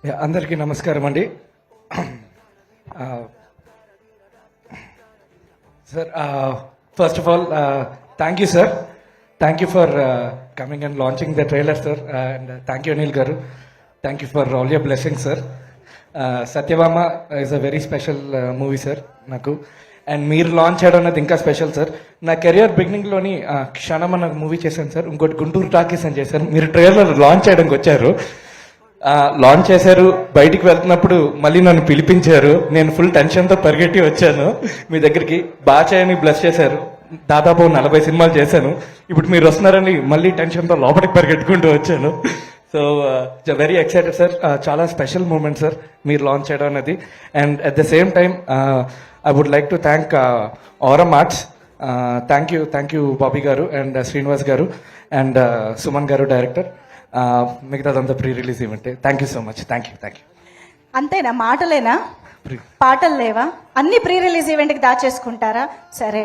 అందరికీ నమస్కారం అండి. Sir, first of all thank you sir. Thank you for coming and launching the trailer sir. And thank you Anil garu. Thank you for all your blessing sir. Satyabhama is a very special movie sir నాకు. And మీరు launch చేయడం అనేది ఇంకా special sir. నా career బిగినింగ్లోని క్షణం అన్న movie చేశాను sir. ఇంకోటి గుంటూరు టాకీస్ అని చేశాను. మీరు ట్రైలర్ లాంచ్ చేయడానికి వచ్చారు, లాంచ్ చేశారు. బయటికి వెళ్తున్నప్పుడు మళ్ళీ నన్ను పిలిపించారు. నేను ఫుల్ టెన్షన్తో పరిగెట్టి వచ్చాను మీ దగ్గరికి. బాగా చేయని బ్లెస్ చేశారు. దాదాపు 40 సినిమాలు చేశాను. ఇప్పుడు మీరు వస్తున్నారని మళ్ళీ టెన్షన్తో లోపలికి పరిగెట్టుకుంటూ వచ్చాను. So very excited sir. చాలా స్పెషల్ మూమెంట్ సార్ మీరు లాంచ్ చేయడం అనేది. And at the same time I would like to thank Aram arts. Thank you Bobby garu and Srinivas garu and Suman garu director. మిగతాదంతా pre release event. Thank you so much. Thank you. అంతేనా? మాటలేనా? పాటలు లేవా? అన్ని ప్రీ రిలీజ్ ఈవెంట్కి దాచేసుకుంటారా? సరే,